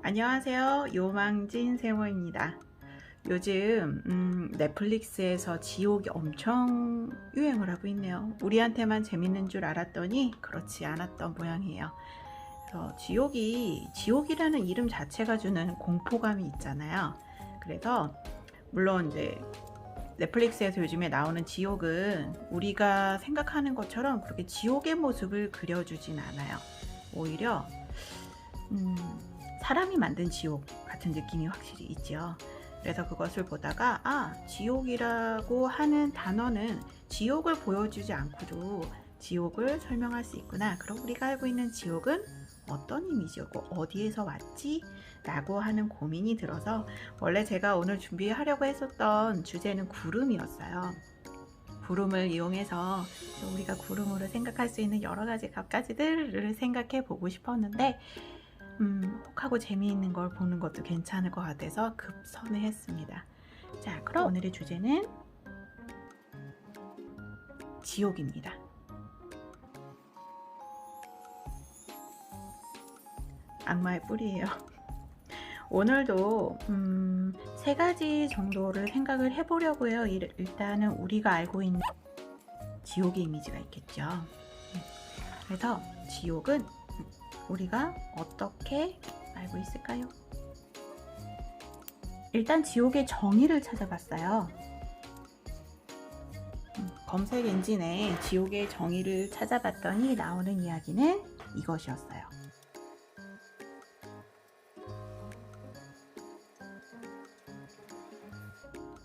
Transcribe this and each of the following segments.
안녕하세요. 요망진 세모입니다. 요즘 넷플릭스에서 지옥이 엄청 유행을 하고 있네요. 우리한테만 재밌는 줄 알았더니 그렇지 않았던 모양이에요. 그래서 지옥이라는 이름 자체가 주는 공포감이 있잖아요. 그래서 물론 이제 넷플릭스에서 요즘에 나오는 지옥은 우리가 생각하는 것처럼 그렇게 지옥의 모습을 그려주진 않아요. 오히려 사람이 만든 지옥 같은 느낌이 확실히 있죠. 그래서 그것을 보다가 지옥이라고 하는 단어는 지옥을 보여주지 않고도 지옥을 설명할 수 있구나. 그럼 우리가 알고 있는 지옥은 어떤 이미지였고 어디에서 왔지? 라고 하는 고민이 들어서 원래 제가 오늘 준비하려고 했었던 주제는 구름이었어요. 구름을 이용해서 우리가 구름으로 생각할 수 있는 여러 가지 갖가지들을 생각해 보고 싶었는데 혹하고 재미있는 걸 보는 것도 괜찮을 것 같아서 급선회했습니다. 자, 그럼 오늘의 주제는 지옥입니다. 악마의 뿔이에요. 오늘도 세 가지 정도를 생각을 해보려고 해요. 일단은 우리가 알고 있는 지옥의 이미지가 있겠죠. 그래서 지옥은 우리가 어떻게 알고 있을까요? 일단 지옥의 정의를 찾아봤어요. 검색 엔진에 지옥의 정의를 찾아봤더니 나오는 이야기는 이것이었어요.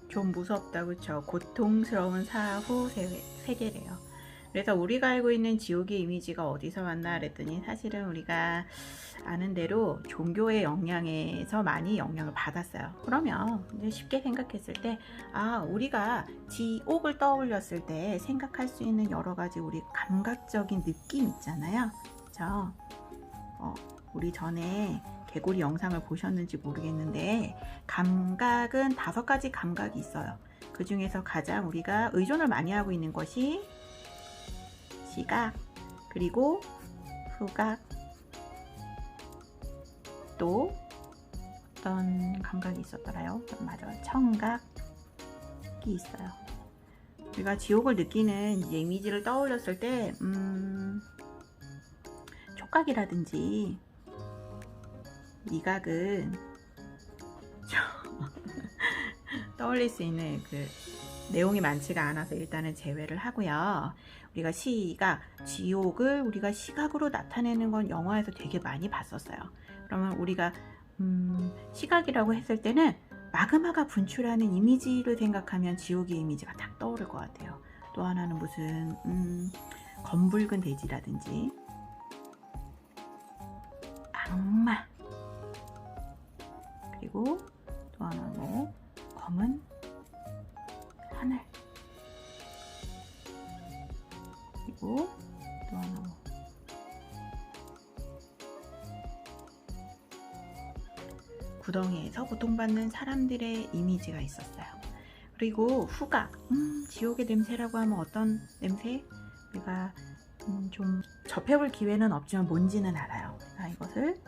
좀 무섭다, 그쵸? 고통스러운 사후 세계래요. 그래서 우리가 알고 있는 지옥의 이미지가 어디서 왔나 그랬더니 사실은 우리가 아는 대로 종교의 영향에서 많이 영향을 받았어요. 그러면 이제 쉽게 생각했을 때 우리가 지옥을 떠올렸을 때 생각할 수 있는 여러 가지 우리 감각적인 느낌 있잖아요. 그렇죠? 우리 전에 개구리 영상을 보셨는지 모르겠는데 감각은 5가지 감각이 있어요. 그 중에서 가장 우리가 의존을 많이 하고 있는 것이 시각, 그리고 후각, 또 어떤 감각이 있었더라요? 맞아요. 청각이 있어요. 우리가 지옥을 느끼는 이미지를 떠올렸을 때 촉각이라든지 미각은 떠올릴 수 있는 그 내용이 많지가 않아서 일단은 제외를 하고요. 우리가 지옥을 우리가 시각으로 나타내는 건 영화에서 되게 많이 봤었어요. 그러면 우리가 시각이라고 했을 때는 마그마가 분출하는 이미지를 생각하면 지옥의 이미지가 딱 떠오를 것 같아요. 또 하나는 무슨 검붉은 돼지라든지 악마, 그리고 또 하나 검은 하늘, 그리고 또 하나 구덩이에서 고통받는 사람들의 이미지가 있었어요. 그리고 후각, 지옥의 냄새라고 하면 어떤 냄새? 우리가 좀 접해볼 기회는 없지만 뭔지는 알아요. 이것을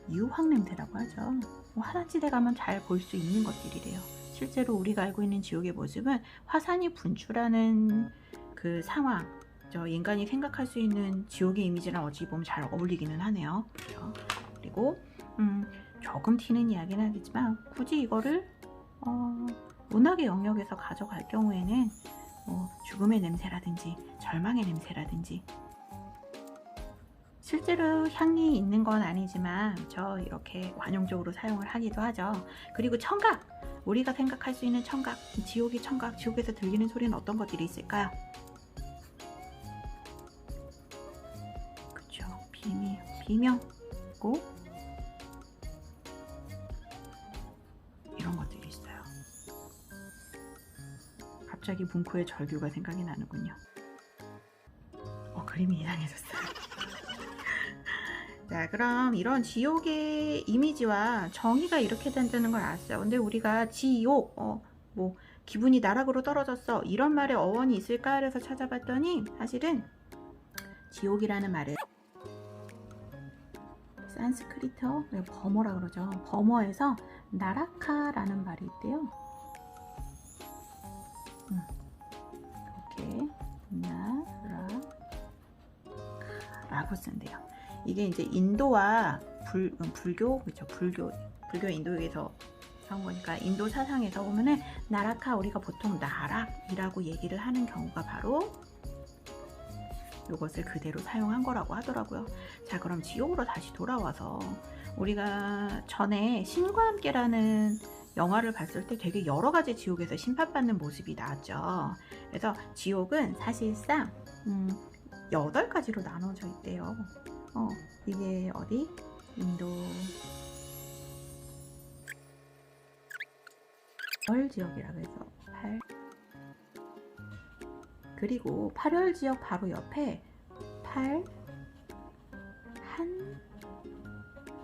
유황 냄새라고 하죠. 화산지대 가면 잘 볼 수 있는 것들이래요. 실제로 우리가 알고 있는 지옥의 모습은 화산이 분출하는 그 상황, 인간이 생각할 수 있는 지옥의 이미지랑 어찌 보면 잘 어울리기는 하네요. 그렇죠? 그리고 조금 튀는 이야기는 하겠지만 굳이 이거를 문학의 영역에서 가져갈 경우에는 죽음의 냄새라든지 절망의 냄새라든지, 실제로 향이 있는 건 아니지만 이렇게 관용적으로 사용을 하기도 하죠. 그리고 청각, 우리가 생각할 수 있는 청각, 지옥의 청각, 지옥에서 들리는 소리는 어떤 것들이 있을까요? 그쵸, 비명고 이런 것들이 있어요. 갑자기 문구의 절규가 생각이 나는군요. 그림이 이상해졌어요. 자, 그럼 이런 지옥의 이미지와 정의가 이렇게 된다는 걸 알았어요. 근데 우리가 지옥, 기분이 나락으로 떨어졌어, 이런 말에 어원이 있을까 해서 찾아봤더니 사실은 지옥이라는 말은 산스크리트어, 버머라 그러죠. 버머에서 나라카라는 말이 있대요. 이렇게 나라라고 쓴대요. 이게 이제 인도와 불교, 그렇죠? 불교 인도에서 나온 거니까 인도 사상에서 보면은 나라카, 우리가 보통 나락이라고 얘기를 하는 경우가 바로 이것을 그대로 사용한 거라고 하더라고요. 자, 그럼 지옥으로 다시 돌아와서 우리가 전에 신과 함께라는 영화를 봤을 때 되게 여러 가지 지옥에서 심판받는 모습이 나왔죠. 그래서 지옥은 사실상 8가지로 나눠져 있대요. 이게 어디? 인도 지역이라고 해서 8. 그리고 8열 지역 바로 옆에 8한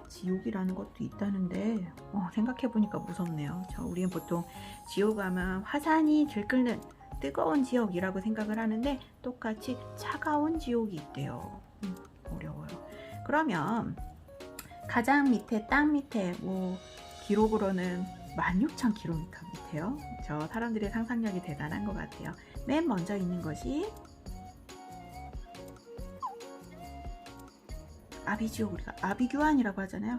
지옥이라는 것도 있다는데 생각해보니까 무섭네요. 우리는 보통 지옥 하면 화산이 들끓는 뜨거운 지옥이라고 생각을 하는데 똑같이 차가운 지옥이 있대요. 어려워요. 그러면 가장 밑에, 땅 밑에 기록으로는 16,000km 밑에요. 저 사람들의 상상력이 대단한 것 같아요. 맨 먼저 있는 것이 아비지옥, 우리가 아비규환이라고 하잖아요.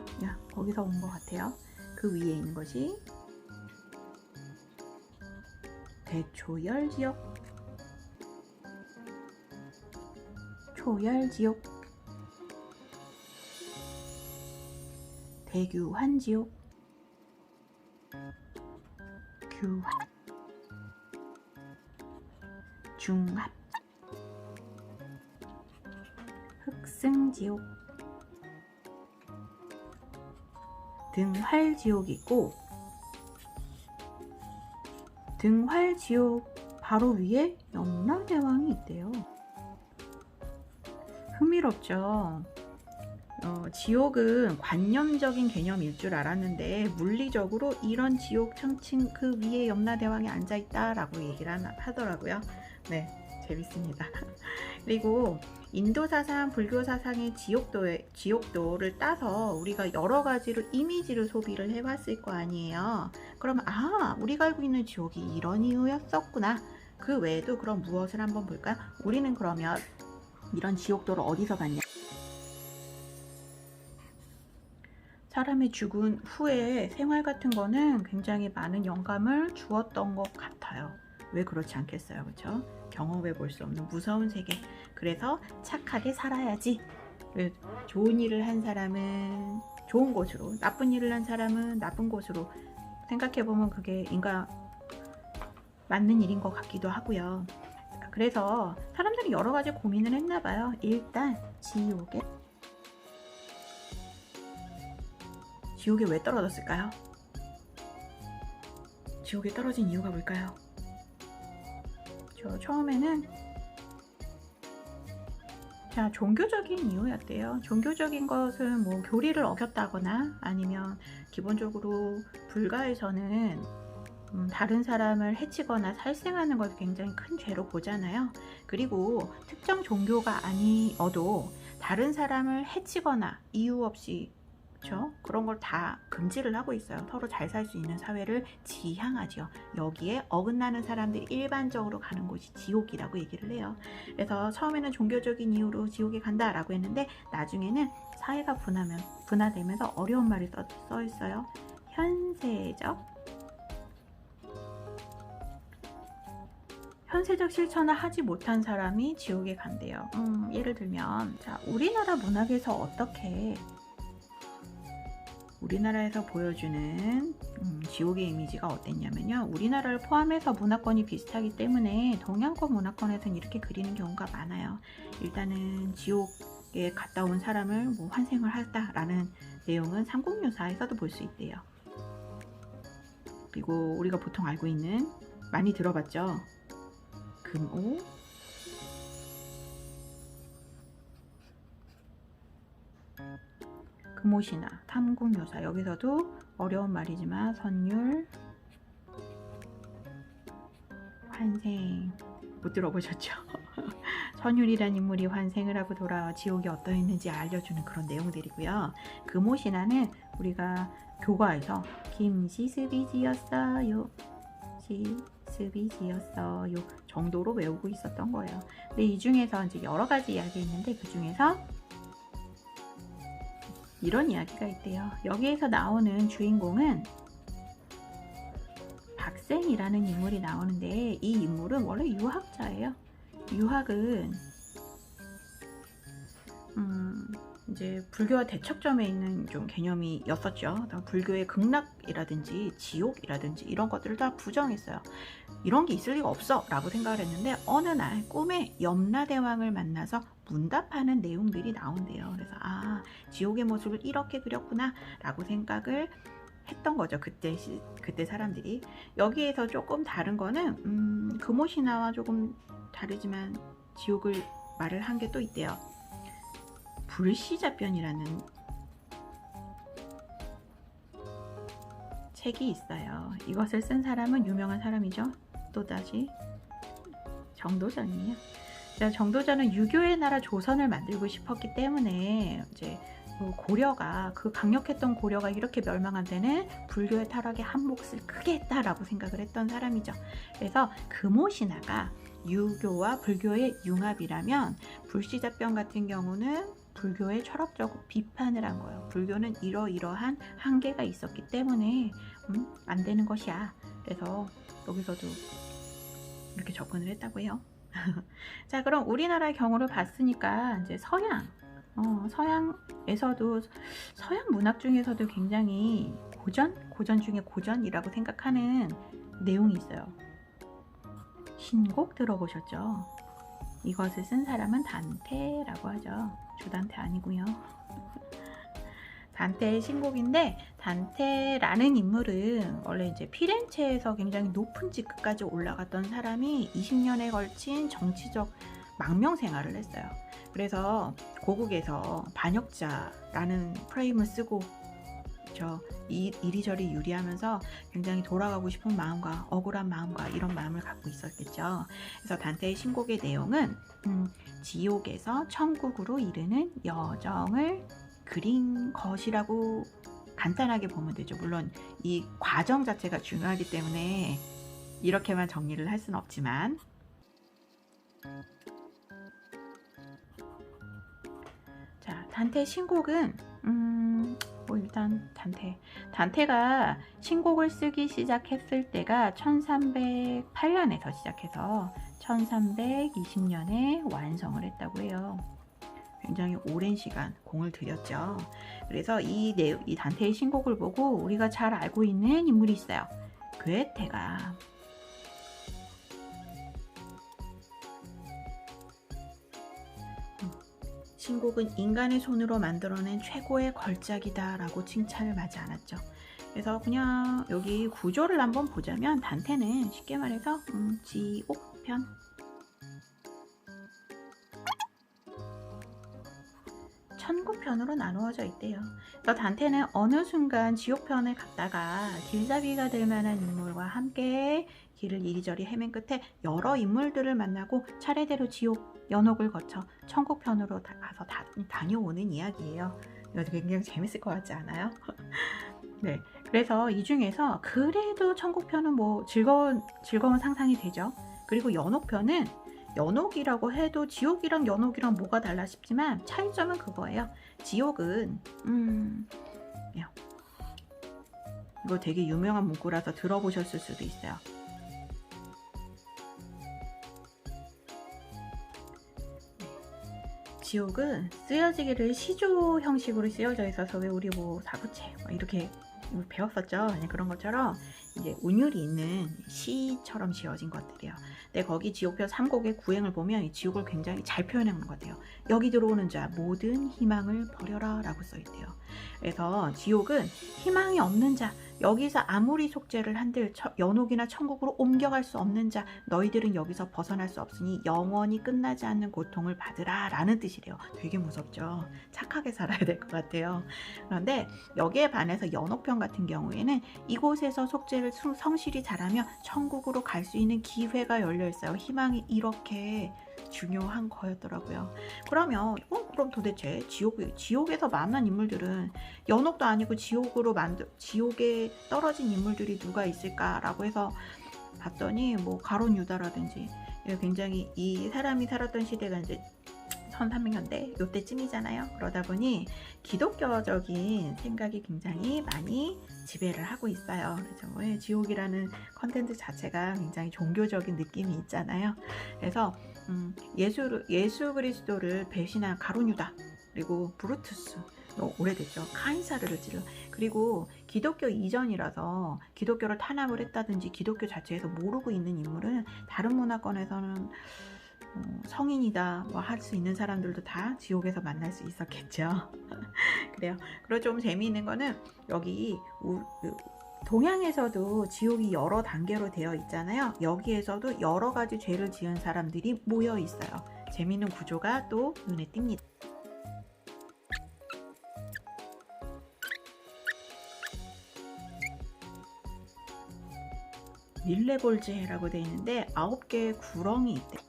거기서 온 것 같아요. 그 위에 있는 것이 대초열지옥, 초열지옥, 대규환지옥, 규환, 중합, 흑승지옥, 등활지옥이 있고, 등활지옥 바로 위에 염라대왕이 있대요. 흥미롭죠? 지옥은 관념적인 개념일 줄 알았는데 물리적으로 이런 지옥 층층 그 위에 염라대왕이 앉아있다라고 얘기를 하더라고요. 네, 재밌습니다. 그리고 인도 사상, 불교 사상의 지옥도를 따서 우리가 여러 가지로 이미지를 소비를 해봤을 거 아니에요. 그럼 우리가 알고 있는 지옥이 이런 이유였었구나. 그 외에도 그럼 무엇을 한번 볼까요? 우리는 그러면 이런 지옥도를 어디서 봤냐? 사람이 죽은 후에 생활 같은 거는 굉장히 많은 영감을 주었던 것 같아요. 왜 그렇지 않겠어요? 그렇죠? 경험해 볼 수 없는 무서운 세계. 그래서 착하게 살아야지. 좋은 일을 한 사람은 좋은 곳으로, 나쁜 일을 한 사람은 나쁜 곳으로 생각해보면 그게 맞는 일인 것 같기도 하고요. 그래서 사람들이 여러 가지 고민을 했나 봐요. 일단 지옥에 왜 떨어졌을까요? 지옥에 떨어진 이유가 뭘까요? 처음에는 종교적인 이유였대요. 종교적인 것은 교리를 어겼다거나 아니면 기본적으로 불가에서는 다른 사람을 해치거나 살생하는 것을 굉장히 큰 죄로 보잖아요. 그리고 특정 종교가 아니어도 다른 사람을 해치거나 이유 없이 그런 걸 다 금지를 하고 있어요. 서로 잘 살 수 있는 사회를 지향하죠. 여기에 어긋나는 사람들이 일반적으로 가는 곳이 지옥이라고 얘기를 해요. 그래서 처음에는 종교적인 이유로 지옥에 간다라고 했는데 나중에는 사회가 분화되면서 어려운 말이 써 있어요. 현세적 실천을 하지 못한 사람이 지옥에 간대요. 예를 들면 우리나라 문학에서 어떻게 우리나라에서 보여주는 지옥의 이미지가 어땠냐면요. 우리나라를 포함해서 문화권이 비슷하기 때문에 동양권 문화권에서는 이렇게 그리는 경우가 많아요. 일단은 지옥에 갔다 온 사람을 환생을 했다라는 내용은 삼국유사에서도 볼 수 있대요. 그리고 우리가 보통 알고 있는, 많이 들어봤죠? 금오, 금오신화, 삼국유사, 여기서도 어려운 말이지만 선율, 환생, 못 들어보셨죠? 선율이라는 인물이 환생을 하고 돌아와 지옥이 어떠했는지 알려주는 그런 내용들이고요. 금오신화는 우리가 교과에서 김시습이 지었어요, 시습이 지었어요 정도로 외우고 있었던 거예요. 근데 이 중에서 이제 여러 가지 이야기 있는데 그 중에서 이런 이야기가 있대요. 여기에서 나오는 주인공은 박생이라는 인물이 나오는데 이 인물은 원래 유학자예요. 유학은 이제 불교와 대척점에 있는 좀 개념이었었죠. 불교의 극락이라든지 지옥이라든지 이런 것들을 다 부정했어요. 이런 게 있을 리가 없어 라고 생각을 했는데 어느 날 꿈에 염라대왕을 만나서 문답하는 내용들이 나온대요. 그래서 아, 지옥의 모습을 이렇게 그렸구나 라고 생각을 했던 거죠. 그때 사람들이. 여기에서 조금 다른 거는 금오신화와 조금 다르지만 지옥을 말을 한 게 또 있대요. 불시자편이라는 책이 있어요. 이것을 쓴 사람은 유명한 사람이죠. 또다시 정도전이에요. 정도전은 유교의 나라 조선을 만들고 싶었기 때문에 이제 고려가 그 강력했던 고려가 이렇게 멸망한 데는 불교의 타락에 한 몫을 크게 했다라고 생각을 했던 사람이죠. 그래서 금오신화가 유교와 불교의 융합이라면 불시자편 같은 경우는 불교의 철학적 비판을 한 거예요. 불교는 이러이러한 한계가 있었기 때문에 안 되는 것이야. 그래서 여기서도 이렇게 접근을 했다고 해요. 자, 그럼 우리나라의 경우를 봤으니까 이제 서양에서도 서양 문학 중에서도 굉장히 고전 중에 고전이라고 생각하는 내용이 있어요. 신곡 들어보셨죠? 이것을 쓴 사람은 단테라고 하죠. 주단테 아니고요. 단테의 신곡인데 단테라는 인물은 원래 이제 피렌체에서 굉장히 높은 직급까지 올라갔던 사람이 20년에 걸친 정치적 망명 생활을 했어요. 그래서 고국에서 반역자라는 프레임을 쓰고 이리저리 유리하면서 굉장히 돌아가고 싶은 마음과 억울한 마음과 이런 마음을 갖고 있었겠죠. 그래서 단테의 신곡의 내용은 지옥에서 천국으로 이르는 여정을 그린 것이라고 간단하게 보면 되죠. 물론 이 과정 자체가 중요하기 때문에 이렇게만 정리를 할 수는 없지만 자, 단테의 신곡은 일단 단테가 신곡을 쓰기 시작했을 때가 1308년에서 시작해서 1320년에 완성을 했다고 해요. 굉장히 오랜 시간 공을 들였죠. 그래서 이 단테의 신곡을 보고 우리가 잘 알고 있는 인물이 있어요. 괴테가 신곡은 인간의 손으로 만들어낸 최고의 걸작이다 라고 칭찬을 받지 않았죠. 그래서 그냥 여기 구조를 한번 보자면 단테는 쉽게 말해서 지옥편, 천국편으로 나누어져 있대요. 그래서 단테는 어느 순간 지옥편을 갔다가 길잡이가 될 만한 인물과 함께 길을 이리저리 헤맨 끝에 여러 인물들을 만나고 차례대로 지옥, 연옥을 거쳐 천국편으로 가서 다녀오는 이야기예요. 이거 굉장히 재밌을 것 같지 않아요? 네, 그래서 이 중에서 그래도 천국편은 뭐 즐거운 상상이 되죠. 그리고 연옥편은 연옥이라고 해도 지옥이랑 연옥이랑 뭐가 달라 싶지만 차이점은 그거예요. 지옥은 이거 되게 유명한 문구라서 들어보셨을 수도 있어요. 지옥은 쓰여지기를 시조 형식으로 쓰여져 있어서 왜 우리 뭐 사부채 이렇게 배웠었죠. 그런 것처럼 이제 운율이 있는 시처럼 지어진 것들이에요. 근데 거기 지옥편 3곡의 구행을 보면 이 지옥을 굉장히 잘 표현한 것 같아요. 여기 들어오는 자 모든 희망을 버려라 라고 써있대요. 그래서 지옥은 희망이 없는 자, 여기서 아무리 속죄를 한들 연옥이나 천국으로 옮겨갈 수 없는 자 너희들은 여기서 벗어날 수 없으니 영원히 끝나지 않는 고통을 받으라 라는 뜻이래요. 되게 무섭죠. 착하게 살아야 될 것 같아요. 그런데 여기에 반해서 연옥편 같은 경우에는 이곳에서 속죄를 성실히 잘하며 천국으로 갈 수 있는 기회가 열려 있어요. 희망이 이렇게 중요한 거였더라고요. 그러면 그럼 도대체 지옥에서 만난 인물들은 연옥도 아니고 지옥에 떨어진 인물들이 누가 있을까라고 해서 봤더니 뭐 가론 유다라든지 굉장히 이 사람이 살았던 시대가 이제 1300년대 요때쯤이잖아요. 그러다 보니 기독교적인 생각이 굉장히 많이 지배를 하고 있어요. 그래서 지옥이라는 컨텐츠 자체가 굉장히 종교적인 느낌이 있잖아요. 그래서 예수 그리스도를 배신한 가룟 유다, 그리고 브루투스, 오래됐죠. 카인사르를 찔러. 그리고 기독교 이전이라서 기독교를 탄압을 했다든지 기독교 자체에서 모르고 있는 인물은 다른 문화권에서는 성인이다 뭐 할 수 있는 사람들도 다 지옥에서 만날 수 있었겠죠. 그래요. 그리고 좀 재미있는 거는 여기 동양에서도 지옥이 여러 단계로 되어 있잖아요. 여기에서도 여러 가지 죄를 지은 사람들이 모여 있어요. 재미있는 구조가 또 눈에 띕니다. 밀레볼즈해라고 되어 있는데 9개의 구렁이 있대요.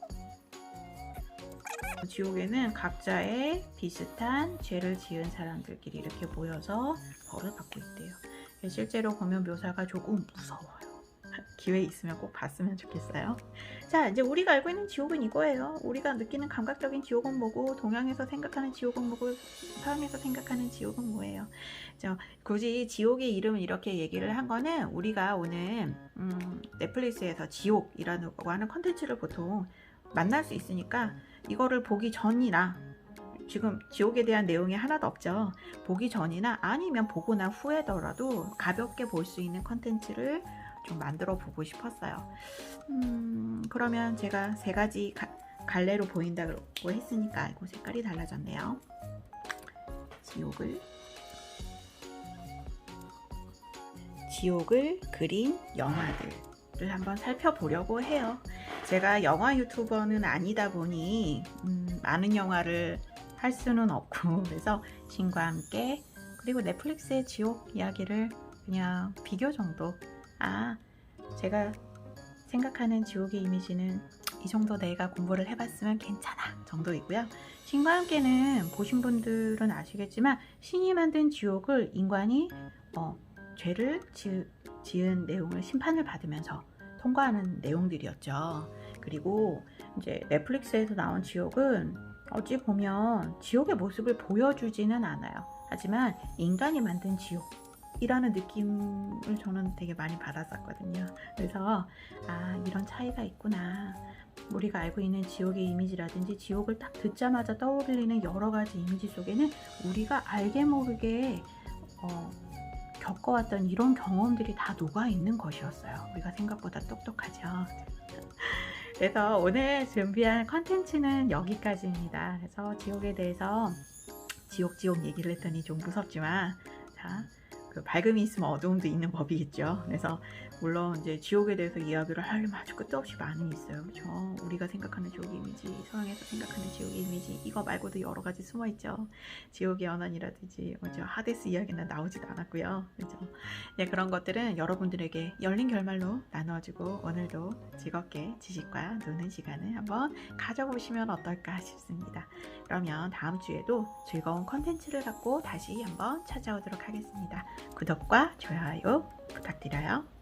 지옥에는 각자의 비슷한 죄를 지은 사람들끼리 이렇게 모여서 벌을 받고 있대요. 실제로 보면 묘사가 조금 무서워요. 기회 있으면 꼭 봤으면 좋겠어요. 자, 이제 우리가 알고 있는 지옥은 이거예요. 우리가 느끼는 감각적인 지옥은 뭐고, 동양에서 생각하는 지옥은 뭐고, 서양에서 생각하는 지옥은 뭐예요? 굳이 지옥의 이름을 이렇게 얘기를 한 거는 우리가 오늘 넷플릭스에서 지옥이라고 하는 컨텐츠를 보통 만날 수 있으니까 이거를 보기 전이나, 지금 지옥에 대한 내용이 하나도 없죠. 보기 전이나 아니면 보고 난 후에더라도 가볍게 볼 수 있는 컨텐츠를 좀 만들어 보고 싶었어요. 그러면 제가 3가지 갈래로 보인다고 했으니까 이거 색깔이 달라졌네요. 지옥을 그린 영화들을 한번 살펴보려고 해요. 제가 영화 유튜버는 아니다 보니 많은 영화를 할 수는 없고, 그래서 신과 함께 그리고 넷플릭스의 지옥 이야기를 그냥 비교 정도, 제가 생각하는 지옥의 이미지는 이 정도 내가 공부를 해봤으면 괜찮아 정도이고요. 신과 함께는 보신 분들은 아시겠지만 신이 만든 지옥을 인간이 죄를 지은 내용을 심판을 받으면서 통과하는 내용들이었죠. 그리고 이제 넷플릭스에서 나온 지옥은 어찌 보면 지옥의 모습을 보여주지는 않아요. 하지만 인간이 만든 지옥이라는 느낌을 저는 되게 많이 받았었거든요. 그래서 이런 차이가 있구나. 우리가 알고 있는 지옥의 이미지라든지 지옥을 딱 듣자마자 떠올리는 여러 가지 이미지 속에는 우리가 알게 모르게 겪어왔던 이런 경험들이 다 녹아있는 것이었어요. 우리가 생각보다 똑똑하죠. 그래서 오늘 준비한 컨텐츠는 여기까지입니다. 그래서 지옥에 대해서 지옥 얘기를 했더니 좀 무섭지만, 그 밝음이 있으면 어두움도 있는 법이겠죠. 그래서 물론 이제 지옥에 대해서 이야기를 하려면 아주 끝도 없이 많이 있어요. 그렇죠? 우리가 생각하는 지옥의 이미지, 서양에서 생각하는 지옥의 이미지, 이거 말고도 여러 가지 숨어 있죠. 지옥의 연원이라든지 하데스 이야기는 나오지도 않았고요. 그렇죠? 네, 그런 것들은 여러분들에게 열린 결말로 나눠주고 오늘도 즐겁게 지식과 노는 시간을 한번 가져보시면 어떨까 싶습니다. 그러면 다음 주에도 즐거운 컨텐츠를 갖고 다시 한번 찾아오도록 하겠습니다. 구독과 좋아요 부탁드려요.